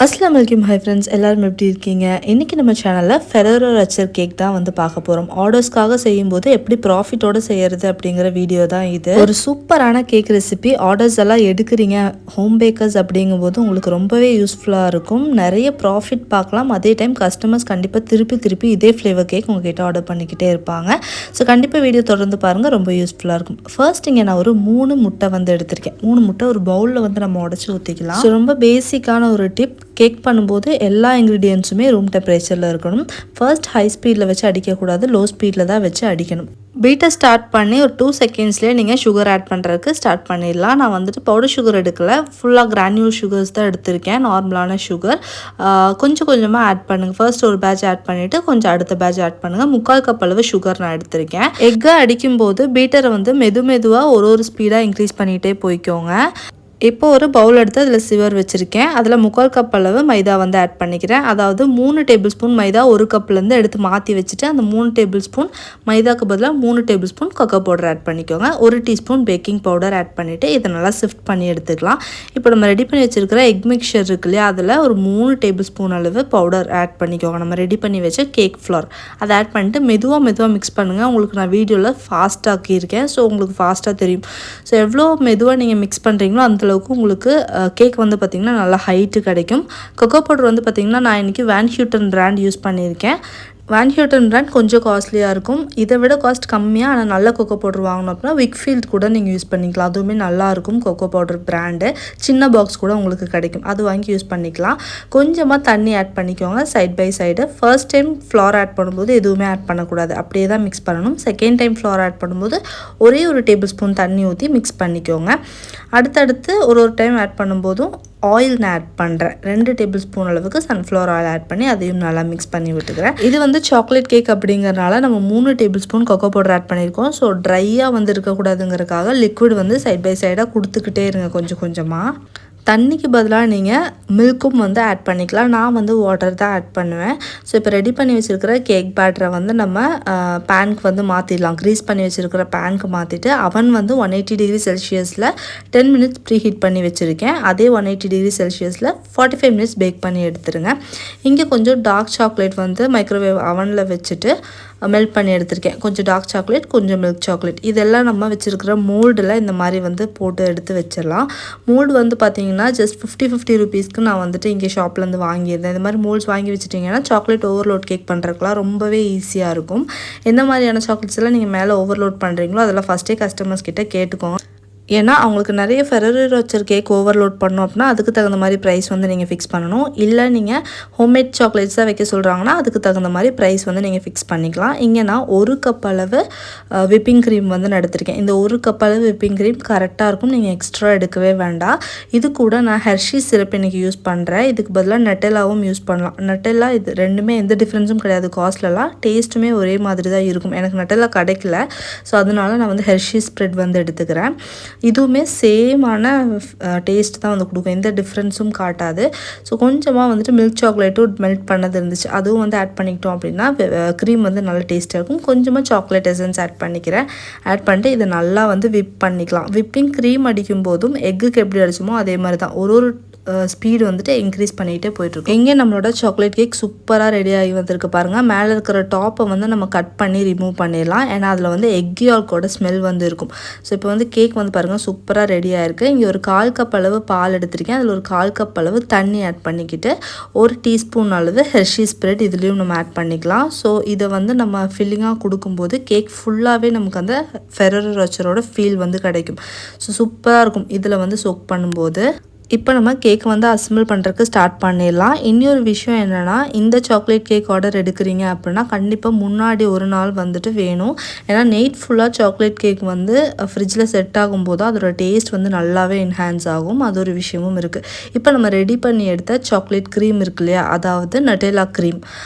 அஸ்ஸலாமு அலைக்கும். Hi friends, எல்லாரும் எப்படி இருக்கீங்க? இன்றைக்கி நம்ம சேனலில் ஃபெரரோ ரச்சர் கேக் தான் வந்து பார்க்க போகிறோம். ஆர்டர்ஸ்க்காக செய்யும்போது எப்படி ப்ராஃபிட்டோடு செய்கிறது அப்படிங்கிற வீடியோ தான் இது. ஒரு சூப்பரான கேக் ரெசிபி. ஆர்டர்ஸ் எல்லாம் எடுக்கிறீங்க ஹோம் பேக்கர்ஸ் அப்படிங்கும்போது உங்களுக்கு ரொம்பவே யூஸ்ஃபுல்லாக இருக்கும். நிறைய ப்ராஃபிட் பார்க்கலாம். அதே டைம் கஸ்டமர்ஸ் கண்டிப்பாக திருப்பி இதே ஃப்ளேவர் கேக் உங்ககிட்ட ஆர்டர் பண்ணிக்கிட்டே இருப்பாங்க. ஸோ கண்டிப்பாக வீடியோ தொடர்ந்து பாருங்கள், ரொம்ப யூஸ்ஃபுல்லாக இருக்கும். ஃபர்ஸ்ட் இங்கே நான் ஒரு 3 முட்டை வந்து எடுத்திருக்கேன். 3 முட்டை ஒரு பவுலில் வந்து நம்ம உடச்சி ஊற்றிக்கலாம். ஸோ ரொம்ப பேசிக்கான ஒரு டிப். கேக் பண்ணும்போது எல்லா இன்க்ரீடியன்ஸுமே ரூம் டெம்பரேச்சரில் இருக்கணும். ஃபர்ஸ்ட் ஹை ஸ்பீடில் வச்சு அடிக்கக்கூடாது, லோ ஸ்பீடில் தான் வச்சு அடிக்கணும். பீட்டை ஸ்டார்ட் பண்ணி ஒரு 2 செகண்ட்ஸ்லேயே நீங்கள் சுகர் ஆட் பண்ணுறதுக்கு ஸ்டார்ட் பண்ணிடலாம். நான் வந்துட்டு பவுடர் சுகர் எடுக்கலை, ஃபுல்லாக கிரானியூல் சுகர்ஸ் தான் எடுத்திருக்கேன். நார்மலான சுகர் கொஞ்சம் கொஞ்சமாக ஆட் பண்ணுங்கள். ஃபர்ஸ்ட் ஒரு பேட்ச் ஆட் பண்ணிவிட்டு கொஞ்சம் அடுத்த பேட்ச் ஆட் பண்ணுங்கள். 3/4 கப் அளவு சுகர் நான் எடுத்திருக்கேன். எக்கை அடிக்கும்போது பீட்டரை வந்து மெதுவாக ஒரு ஸ்பீடாக இன்க்ரீஸ் பண்ணிகிட்டே போய்க்கோங்க. இப்போ ஒரு பவுல் எடுத்து அதில் சிவர் வச்சுருக்கேன். அதில் 3/4 கப் அளவு மைதா வந்து ஆட் பண்ணிக்கிறேன். அதாவது 3 டேபிள் ஸ்பூன் மைதா ஒரு கப்லேருந்து எடுத்து மாற்றி வச்சுட்டு அந்த 3 டேபிள் ஸ்பூன் மைதாக்கு பதிலாக 3 tablespoon cocoa powder add பண்ணிக்கோங்க. 1 டீஸ்பூன் பேக்கிங் பவுடர் ஆட் பண்ணிவிட்டு இதை நல்லா சிஃப்ட் பண்ணி எடுத்துக்கலாம். இப்போ நம்ம ரெடி பண்ணி வச்சுருக்கிற எக் மிக்சர் இருக்கு இல்லையா, அதில் ஒரு 3 டேபிள் ஸ்பூன் அளவு பவுடர் ஆட் பண்ணிக்கோங்க. நம்ம ரெடி பண்ணி வச்ச கேக் ஃப்ளோர் அதை ஆட் பண்ணிட்டு மெதுவாக மிக்ஸ் பண்ணுங்கள். உங்களுக்கு நான் வீடியோவில் ஃபாஸ்ட்டாக ஆக்கியிருக்கேன், ஸோ உங்களுக்கு ஃபாஸ்ட்டாக தெரியும். ஸோ எவ்வளோ மெதுவாக நீங்கள் மிக்ஸ் பண்ணுறீங்களோ அந்தளவுக்கு உங்களுக்கு கேக் வந்து பார்த்திங்கன்னா நல்லா ஹைட்டு கிடைக்கும். கொக்கோ பவுடர் வந்து பார்த்திங்கன்னா நான் இன்றைக்கி வேன் ஹியூட்டன் பிராண்ட் யூஸ் பண்ணியிருக்கேன். வேன் ஹியூட்டன் பிராண்ட் கொஞ்சம் காஸ்ட்லியாக இருக்கும். இதை விட காஸ்ட் கம்மியாக ஆனால் நல்ல கொக்கோ பவுடர் வாங்கணும் அப்படின்னா விக்ஃபீல்ட் கூட நீங்கள் யூஸ் பண்ணிக்கலாம். அதுவுமே நல்லாயிருக்கும். கொக்கோ பவுடர் பிராண்டு சின்ன பாக்ஸ் கூட உங்களுக்கு கிடைக்கும், அது வாங்கி யூஸ் பண்ணிக்கலாம். கொஞ்சமாக தண்ணி ஆட் பண்ணிக்கோங்க side by side. First time flour add பண்ணும்போது எதுவுமே ஆட் பண்ணக்கூடாது, அப்படியே தான் மிக்ஸ் பண்ணணும். செகண்ட் டைம் ஃப்ளார் ஆட் பண்ணும்போது ஒரே ஒரு டேபிள் ஸ்பூன் தண்ணி ஊற்றி மிக்ஸ் பண்ணிக்கோங்க. அடுத்தடுத்து ஒரு டைம் ஆட் பண்ணும்போதும் ஆயில் நான் ஆட் பண்ணுறேன். 2 டேபிள் ஸ்பூன் அளவுக்கு சன்ஃப்ளவர் ஆயில் ஆட் பண்ணி அதையும் நல்லா மிக்ஸ் பண்ணி விட்டுக்கிறேன். இது வந்து சாக்லேட் கேக் அப்படிங்கிறனால நம்ம 3 tablespoon cocoa powder add பண்ணியிருக்கோம். ஸோ ட்ரையாக வந்து இருக்கக்கூடாதுங்கிறதுக்காக லிக்விட் வந்து சைட் பை சைடாக கொடுத்துக்கிட்டே இருங்க கொஞ்சம் கொஞ்சமாக. தண்ணிக்கு பதிலாக நீங்கள் மில்க்கும் வந்து ஆட் பண்ணிக்கலாம். நான் வந்து வாட்டர் தான் ஆட் பண்ணுவேன். ஸோ இப்போ ரெடி பண்ணி வச்சுருக்கிற கேக் பேட்டரை வந்து நம்ம பேனுக்கு வந்து மாற்றிடலாம். க்ரீஸ் பண்ணி வச்சுருக்கிற பேனுக்கு மாற்றிட்டு அவன் வந்து 180 டிகிரி செல்சியஸில் 10 மினிட்ஸ் ப்ரீ ஹீட் பண்ணி வச்சுருக்கேன். அதே 180 டிகிரி செல்சியஸில் 45 மினிட்ஸ் பேக் பண்ணி எடுத்துருங்க. இங்கே கொஞ்சம் டார்க் சாக்லேட் வந்து மைக்ரோவேவ் அவனில் வச்சுட்டு மெல்ட் பண்ணி எடுத்திருக்கேன். கொஞ்சம் டார்க் சாக்லேட், கொஞ்சம் மில்க் சாக்லேட், இதெல்லாம் நம்ம வச்சுருக்கிற மோல்டில் இந்த மாதிரி வந்து போட்டு எடுத்து வச்சிடலாம். மோல்டு வந்து பார்த்திங்கன்னா ஜஸ்ட் 50 ருபீஸ்க்கு நான் வந்துட்டு இங்கே ஷாப்லேருந்து வாங்கியிருந்தேன். இந்த மாதிரி மோல்ட்ஸ் வாங்கி வச்சுட்டிங்கன்னா சாக்லேட் ஓவர்லோட் கேக் பண்ணுறதுக்குலாம் ரொம்பவே ஈஸியாக இருக்கும். எந்த மாதிரியான சாக்லேட்ஸ் எல்லாம் நீங்கள் மேலே ஓவர்லோட் பண்ணுறீங்களோ அதெல்லாம் ஃபஸ்ட்டே கஸ்டமர்ஸ் கிட்டே கேட்டுக்கோங்க. ஏன்னா அவங்களுக்கு நிறைய ஃபெரரோ ரோச்சர் கேக் ஓவர்லோட் பண்ணோம் அப்படின்னா அதுக்கு தகுந்த மாதிரி ப்ரைஸ் வந்து நீங்கள் ஃபிக்ஸ் பண்ணணும். இல்லை நீங்கள் ஹோம்மேட் சாக்லேட்ஸ் தான் வைக்க சொல்கிறாங்கன்னா அதுக்கு தகுந்த மாதிரி ப்ரைஸ் வந்து நீங்கள் ஃபிக்ஸ் பண்ணிக்கலாம். இங்கே நான் 1 கப் அளவு விப்பிங் க்ரீம் வந்து நான் எடுத்திருக்கேன். இந்த 1 கப் அளவு விப்பிங் க்ரீம் கரெக்டாக இருக்கும், நீங்கள் எக்ஸ்ட்ரா எடுக்கவே வேண்டாம். இது கூட நான் ஹெர்ஷீஸ் சிரப் இன்றைக்கி யூஸ் பண்ணுறேன். இதுக்கு பதிலாக நட்டெல்லாவும் யூஸ் பண்ணலாம். நட்டெல்லா இது ரெண்டுமே எந்த டிஃப்ரென்ஸும் கிடையாது. காஸ்ட்லலாம் டேஸ்ட்டுமே ஒரே மாதிரி தான் இருக்கும். எனக்கு நட்டெல்லா கிடைக்கல, ஸோ அதனால நான் வந்து ஹெர்ஷீஸ் ஸ்ப்ரெட் வந்து எடுத்துக்கிறேன். இதுவுமே சேமான டேஸ்ட் தான் வந்து கொடுக்கும், எந்த டிஃப்ரென்ஸும் காட்டாது. ஸோ கொஞ்சமாக வந்துட்டு மில்க் சாக்லேட்டும் மெல்ட் பண்ணது இருந்துச்சு, அதுவும் வந்து ஆட் பண்ணிக்கிட்டோம் அப்படின்னா க்ரீம் வந்து நல்ல டேஸ்ட்டாக இருக்கும். கொஞ்சமாக சாக்லேட் எசன்ஸ் ஆட் பண்ணிக்கிறேன். ஆட் பண்ணிட்டு இதை நல்லா வந்து விப் பண்ணிக்கலாம். விப்பிங் க்ரீம் அடிக்கும் போதும் எக்குக்கு எப்படி அடிச்சோமோ அதே மாதிரி தான் ஒரு ஸ்பீடு வந்துட்டு இன்க்ரீஸ் பண்ணிகிட்டே போயிட்டுருக்கும். எங்கே நம்மளோட சாக்லேட் கேக் சூப்பராக ரெடி ஆகி வந்திருக்கு பாருங்கள். மேலே இருக்கிற டாப்பை வந்து நம்ம கட் பண்ணி ரிமூவ் பண்ணிடலாம். ஏன்னா அதில் வந்து எக் யால்க்கோட ஸ்மெல் வந்து இருக்கும். ஸோ இப்போ வந்து கேக் வந்து பாருங்கள் சூப்பராக ரெடி ஆகிருக்கு. இங்கே ஒரு 1/4 கப் அளவு பால் எடுத்திருக்கேன். அதில் ஒரு 1/4 கப் அளவு தண்ணி ஆட் பண்ணிக்கிட்டு 1 டீஸ்பூன் அளவு ஹெர்ஷீஸ் ஸ்ப்ரெட் இதுலேயும் நம்ம ஆட் பண்ணிக்கலாம். ஸோ இதை வந்து நம்ம ஃபில்லிங்காக கொடுக்கும்போது கேக் ஃபுல்லாகவே நமக்கு அந்த ஃபெரரோ ரோச்சரோட ஃபீல் வந்து கிடைக்கும். ஸோ சூப்பராக இருக்கும் இதில் வந்து சோக் பண்ணும்போது. இப்போ நம்ம கேக் வந்து அசம்பிள் பண்ணுறதுக்கு ஸ்டார்ட் பண்ணிடலாம். இன்னொரு விஷயம் என்னென்னா, இந்த சாக்லேட் கேக் ஆர்டர் எடுக்கிறீங்க அப்படின்னா கண்டிப்பாக முன்னாடி ஒரு நாள் வந்துட்டு வேணும். ஏன்னா நைட் ஃபுல்லாக சாக்லேட் கேக் வந்து ஃப்ரிட்ஜில் செட் ஆகும்போது அதோட டேஸ்ட் வந்து நல்லாவே என்ஹான்ஸ் ஆகும். அது ஒரு விஷயமும் இருக்குது. இப்போ நம்ம ரெடி பண்ணி எடுத்த சாக்லேட் க்ரீம் இருக்கு இல்லையா, அதாவது நட்டெல்லா க்ரீம்,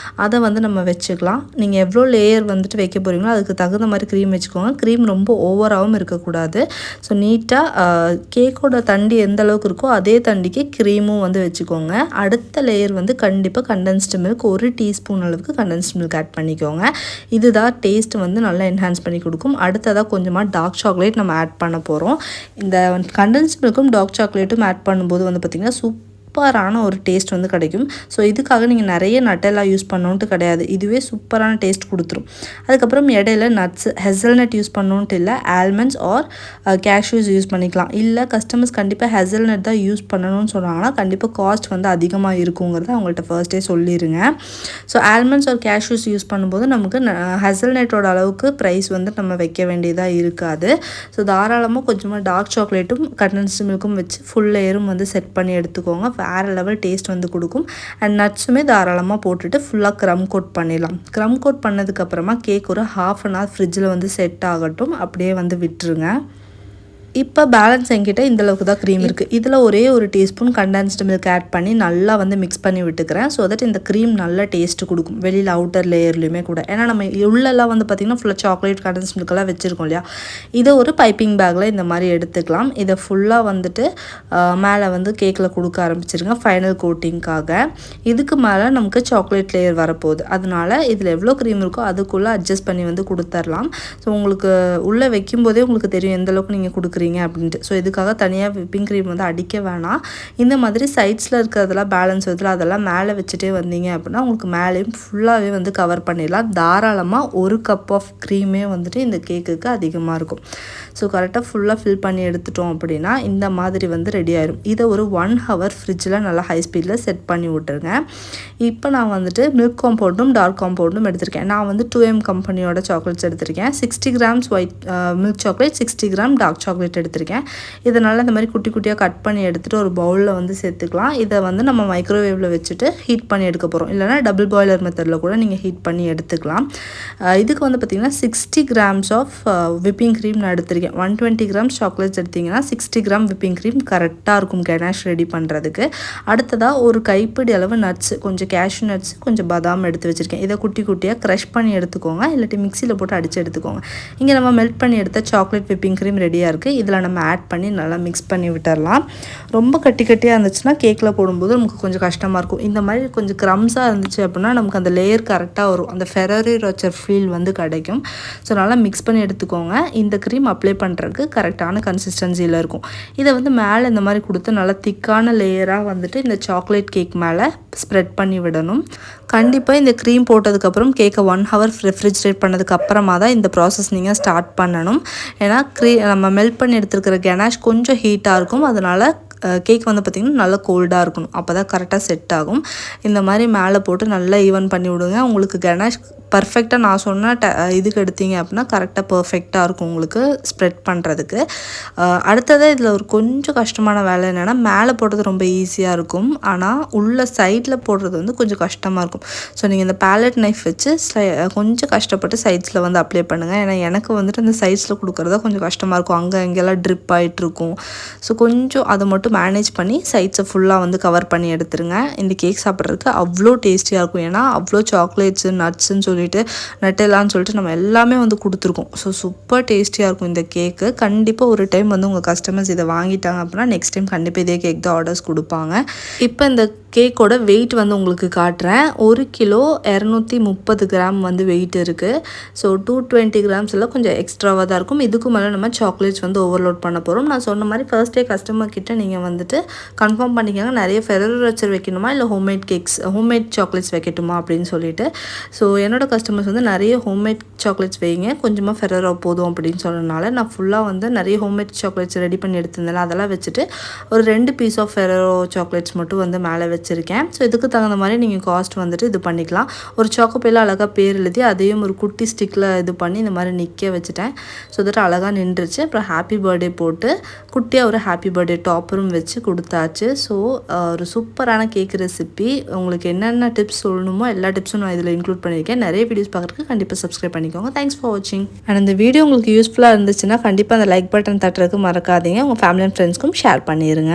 அதை வந்து நம்ம வச்சுக்கலாம். நீங்கள் எவ்வளோ லேயர் வந்துட்டு வைக்க போகிறீங்களோ அதுக்கு தகுந்த மாதிரி க்ரீம் வச்சுக்கோங்க. க்ரீம் ரொம்ப ஓவராகவும் இருக்கக்கூடாது. ஸோ நீட்டாக கேக்கோட தண்டி எந்த அளவுக்கு இருக்கோ அதே தண்டிக்கு க்ரீமும் வந்து வச்சுக்கோங்க. அடுத்த லேயர் வந்து கண்டிப்பாக கண்டென்ஸ்டு மில்க் 1 டீஸ்பூன் அளவுக்கு கண்டென்ஸ்டு மில்க் ஆட் பண்ணிக்கோங்க. இதுதான் டேஸ்ட் வந்து நல்லா என்ஹான்ஸ் பண்ணி கொடுக்கும். அடுத்ததாக கொஞ்சமாக டார்க் சாக்லேட் நம்ம ஆட் பண்ண போகிறோம். இந்த கண்டென்ஸ்டு மில்க்கும் டார்க் சாக்லேட்டும் ஆட் பண்ணும்போது வந்து பார்த்திங்கன்னா சூப்பரான ஒரு டேஸ்ட் வந்து கிடைக்கும். ஸோ இதுக்காக நீங்கள் நிறைய நட்டெல்லாம் யூஸ் பண்ணணுன்ட்டு கிடையாது, இதுவே சூப்பரான டேஸ்ட் கொடுத்துரும். அதுக்கப்புறம் இடையில நட்ஸ் ஹெசல்நட் யூஸ் பண்ணணுன்ட்டு இல்லை, ஆல்மண்ட்ஸ் ஆர் கேஷ்யூஸ் யூஸ் பண்ணிக்கலாம். இல்லை கஸ்டமர்ஸ் கண்டிப்பாக ஹெசல்நட் தான் யூஸ் பண்ணணும்னு சொன்னாங்கன்னா கண்டிப்பாக காஸ்ட் வந்து அதிகமாக இருக்குங்கிறத அவங்கள்ட்ட ஃபர்ஸ்டே சொல்லிடுங்க. So almonds or cashews use பண்ணும்போது நமக்கு ஹெசல்நட்டோட அளவுக்கு ப்ரைஸ் வந்து நம்ம வைக்க வேண்டியதாக இருக்காது. ஸோ தாராளமாக கொஞ்சமாக டார்க் சாக்லேட்டும் கண்டென்ஸ்டு மில்க்கும் வச்சு ஃபுல் லேயரும் வந்து செட் பண்ணி எடுத்துக்கோங்க. வேறு லெவல் டேஸ்ட் வந்து கொடுக்கும். அண்ட் நட்ஸுமே தாராளமாக போட்டுட்டு ஃபுல்லாக க்ரம் கோட் பண்ணிடலாம். க்ரம் கோட் பண்ணதுக்கப்புறமா கேக் ஒரு ½ அன் ஹவர் ஃப்ரிட்ஜில் வந்து செட் ஆகட்டும், அப்படியே வந்து விட்டுருங்க. இப்போ பேலன்ஸ் என்கிட்ட இந்தளவுக்கு தான் க்ரீம் இருக்குது. இதில் ஒரே ஒரு டீஸ்பூன் கண்டென்ஸ்டு மில்க் ஆட் பண்ணி நல்லா வந்து மிக்ஸ் பண்ணி விட்டுக்கிறேன். ஸோ தட் இந்த க்ரீம் நல்ல டேஸ்ட்டு கொடுக்கும் வெளியில் அவுட்டர் லேயர்லையுமே கூட. ஏன்னா நம்ம உள்ளெல்லாம் வந்து பார்த்திங்கன்னா ஃபுல்லாக சாக்லேட் கண்டென்ஸ்டு மில்கெல்லாம் வச்சுருக்கோம் இல்லையா. இதை ஒரு பைப்பிங் பேக்கில் இந்த மாதிரி எடுத்துக்கலாம். இதை ஃபுல்லாக வந்துட்டு மேலே வந்து கேக்கில் கொடுக்க ஆரம்பிச்சிருங்க ஃபைனல் கோட்டிங்காக. இதுக்கு மேலே நமக்கு சாக்லேட் லேயர் வரப்போகுது, அதனால இதில் எவ்வளோ க்ரீம் இருக்கோ அதுக்குள்ளே அட்ஜஸ்ட் பண்ணி வந்து கொடுத்துர்லாம். ஸோ உங்களுக்கு உள்ளே வைக்கும்போதே உங்களுக்கு தெரியும் எந்தளவுக்கு நீங்கள் கொடுக்குறீங்க அப்படின்ட்டு. ஸோ இதுக்காக தனியாக விப்பிங் க்ரீம் வந்து அடிக்க வேணாம். இந்த மாதிரி சைட்ஸில் இருக்கிறதெல்லாம் பேலன்ஸ் வருதுல அதெல்லாம் மேலே வச்சுட்டே வந்தீங்க அப்படின்னா உங்களுக்கு மேலேயும் ஃபுல்லாகவே வந்து கவர் பண்ணிடலாம். தாராளமாக 1 கப் ஆஃப் க்ரீமே வந்துட்டு இந்த கேக்குக்கு அதிகமாக இருக்கும். ஸோ கரெக்டாக ஃபுல்லாக ஃபில் பண்ணி எடுத்துட்டோம் அப்படின்னா இந்த மாதிரி வந்து ரெடி ஆயிடும். இதை ஒரு 1 ஹவர் ஃப்ரிட்ஜில் நல்லா ஹை ஸ்பீடில் செட் பண்ணி விட்டுருங்க. இப்போ நான் வந்துட்டு மில்க் காம்பவுண்டும் டார்க் காம்பவுண்டும் எடுத்திருக்கேன். நான் வந்து 2M கம்பெனியோட சாக்லேட்ஸ் எடுத்திருக்கேன். 60 grams white milk chocolate, 60 gram dark chocolate எடுத்திருக்கேன். இதனால் இந்த மாதிரி குட்டி குட்டியாக கட் பண்ணி எடுத்துகிட்டு ஒரு பவுலில் வந்து சேர்த்துக்கலாம். இதை வந்து நம்ம மைக்ரோவேவில் வச்சுட்டு ஹீட் பண்ணி எடுக்க போகிறோம். இல்லைனா டபுள் பாய்லர் மெத்தடில் கூட நீங்கள் ஹீட் பண்ணி எடுத்துக்கலாம். இதுக்கு வந்து பார்த்திங்கன்னா 60 கிராம்ஸ் ஆஃப் விப்பிங் க்ரீம் நான் எடுத்திருக்கேன். 120 கிராம்ஸ் சாக்லேட்ஸ் எடுத்திங்கன்னா 60 கிராம் விப்பிங் க்ரீம் கரெக்டாக இருக்கும் கெனாஷ் ரெடி பண்ணுறதுக்கு. அடுத்ததாக ஒரு கைப்பிடி அளவு நட்ஸ், கொஞ்சம் கேஷ்யூ நட்ஸ், கொஞ்சம் பாதாம் எடுத்து வச்சுருக்கேன். இதை குட்டி குட்டியாக க்ரஷ் பண்ணி எடுத்துக்கோங்க, இல்லாட்டி மிக்சியில் போட்டு அடித்து எடுத்துக்கோங்க. இங்கே நம்ம மெல்ட் பண்ணி எடுத்த சாக்லேட் விப்பிங் க்ரீம் ரெடியாக இருக்குது. இதில் நம்ம ஆட் பண்ணி நல்லா மிக்ஸ் பண்ணி விட்டுடலாம். ரொம்ப கட்டி கட்டியாக இருந்துச்சுன்னா கேக்கில் போடும்போது நமக்கு கொஞ்சம் கஷ்டமாக இருக்கும். இந்த மாதிரி கொஞ்சம் க்ரம்ஸாக இருந்துச்சு அப்படின்னா நமக்கு அந்த லேயர் கரெக்டாக வரும், அந்த ஃபெராரி ரோச்சர் ஃபீல் வந்து கிடைக்கும். ஸோ நல்லா மிக்ஸ் பண்ணி எடுத்துக்கோங்க. இந்த க்ரீம் அப்ளை பண்ணுறதுக்கு கரெக்டான கன்சிஸ்டன்சியில் இருக்கும். இதை வந்து மேலே இந்த மாதிரி கொடுத்து நல்லா திக்கான லேயராக வந்துட்டு இந்த சாக்லேட் கேக் மேலே ஸ்ப்ரெட் பண்ணி விடணும். கண்டிப்பாக இந்த க்ரீம் போட்டதுக்கப்புறம் கேக்கை 1 ஹவர் ரெஃப்ரிஜரேட் பண்ணதுக்கு அப்புறமா தான் இந்த ப்ராசஸ் நீங்கள் ஸ்டார்ட் பண்ணணும். ஏன்னா நம்ம மெல்ட் பண்ணி எடுத்துருக்கிற கெனாஷ் கொஞ்சம் ஹீட்டாக இருக்கும், அதனால் கேக் வந்து பார்த்திங்கன்னா நல்லா கோல்டாக இருக்கணும், அப்போ தான் கரெக்டாக செட் ஆகும். இந்த மாதிரி மேலே போட்டு நல்லா ஈவன் பண்ணி விடுங்க. உங்களுக்கு கெனாஷ் பர்ஃபெக்டாக நான் சொன்ன இதுக்கு எடுத்தீங்க அப்படின்னா கரெக்டாக பர்ஃபெக்டாக இருக்கும் உங்களுக்கு ஸ்ப்ரெட் பண்ணுறதுக்கு. அடுத்ததாக இதில் ஒரு கொஞ்சம் கஷ்டமான வேலை என்னென்னா மேலே போடுறது ரொம்ப ஈஸியாக இருக்கும், ஆனால் உள்ள சைடில் போடுறது வந்து கொஞ்சம் கஷ்டமாக இருக்கும். ஸோ நீங்கள் இந்த பேலட் நைஃப் வச்சு கொஞ்சம் கஷ்டப்பட்டு சைட்ஸில் வந்து அப்ளை பண்ணுங்கள். ஏன்னா எனக்கு வந்துட்டு அந்த சைட்ஸில் கொடுக்குறதா கொஞ்சம் கஷ்டமாக இருக்கும், அங்கே இங்கெல்லாம் ட்ரிப் ஆகிட்ருக்கும். ஸோ கொஞ்சம் அதை மட்டும் மேனேஜ் பண்ணி சைட்ஸை ஃபுல்லாக வந்து கவர் பண்ணி எடுத்துருங்க. இந்த கேக் சாப்பிட்றதுக்கு அவ்வளோ டேஸ்டியாக இருக்கும். ஏன்னா அவ்வளோ சாக்லேட்ஸு நட்ஸுன்னு சொல்லிட்டு நட்டெல்லான்னு சொல்லிட்டு நம்ம எல்லாமே வந்து கொடுத்துருக்கோம். ஸோ சூப்பர் டேஸ்டியாக இருக்கும் இந்த கேக்கு. கண்டிப்பாக ஒரு டைம் வந்து உங்கள் கஸ்டமர்ஸ் இதை வாங்கிட்டாங்க அப்படின்னா நெக்ஸ்ட் டைம் கண்டிப்பாக இதே கேக் தான் ஆர்டர்ஸ் கொடுப்பாங்க. இப்போ இந்த கேக்கோட வெயிட் வந்து உங்களுக்கு காட்டுறேன். 1 கிலோ 230 கிராம் வந்து வெயிட் இருக்குது. ஸோ 220 கிராம்ஸ் எல்லாம் கொஞ்சம் எக்ஸ்ட்ராவாக தான் இருக்கும். இதுக்கு மேலே நம்ம சாக்லேட்ஸ் வந்து ஓவர்லோட் பண்ண போகிறோம். நான் சொன்ன மாதிரி ஃபர்ஸ்டே கஸ்டமர் கிட்ட நீங்கள் வந்துட்டு கன்ஃபார்ம் பண்ணிக்கோங்க நிறைய ஃபெரரோ ரோச்சர் வைக்கணுமா இல்லை ஹோம்மேட் சாக்லேட்ஸ் வைக்கட்டுமா அப்படின்னு சொல்லிட்டு. ஸோ என்னோட கஸ்டமர்ஸ் வந்து நிறைய ஹோம்மேட் சாக்லேட்ஸ் வைங்க, கொஞ்சமாக ஃபெரரோ போதும் அப்படின்னு சொன்னனால நான் ஃபுல்லாக வந்து நிறைய ஹோம்மேட் சாக்லேட்ஸ் ரெடி பண்ணி எடுத்திருந்தேன். அதெல்லாம் வச்சுட்டு ஒரு 2 பீஸ் ஆஃப் ஃபெரரோ சாக்லேட்ஸ் மட்டும் வந்து மேலே வச்சுருக்கேன். ஸோ இதுக்கு தகுந்த மாதிரி நீங்கள் காஸ்ட் வந்துட்டு இது பண்ணிக்கலாம். ஒரு சாக்கோப்பையில் அழகாக பேர் எழுதி அதையும் ஒரு குட்டி ஸ்டிக்கில் இது பண்ணி இந்த மாதிரி நிற்க வச்சுட்டேன். ஸோ வந்துட்டு அழகாக நின்றுச்சு. அப்புறம் ஹாப்பி பர்த்டே போட்டு குட்டியாக ஒரு ஹாப்பி பர்த்டே டாப்பரும் வச்சு கொடுத்தாச்சு. ஸோ ஒரு சூப்பரான கேக் ரெசிபி. உங்களுக்கு என்னென்ன டிப்ஸ் சொல்லணுமோ எல்லா டிப்ஸும் நான் இதில் இன்க்ளூட் பண்ணியிருக்கேன். நிறைய வீடியோஸ் பார்க்குறதுக்கு கண்டிப்பாக சப்ஸ்கிரைப் பண்ணிக்கோங்க. தேங்க்ஸ் ஃபார் வாட்சிங். அண்ட் இந்த வீடியோ உங்களுக்கு யூஸ்ஃபுல்லாக இருந்துச்சுன்னா கண்டிப்பாக அந்த லைக் பட்டன் தட்டுறதுக்கு மறக்காதீங்க. உங்கள் ஃபேமிலி அண்ட் ஃப்ரெண்ட்ஸ்க்கும் ஷேர் பண்ணிடுங்க.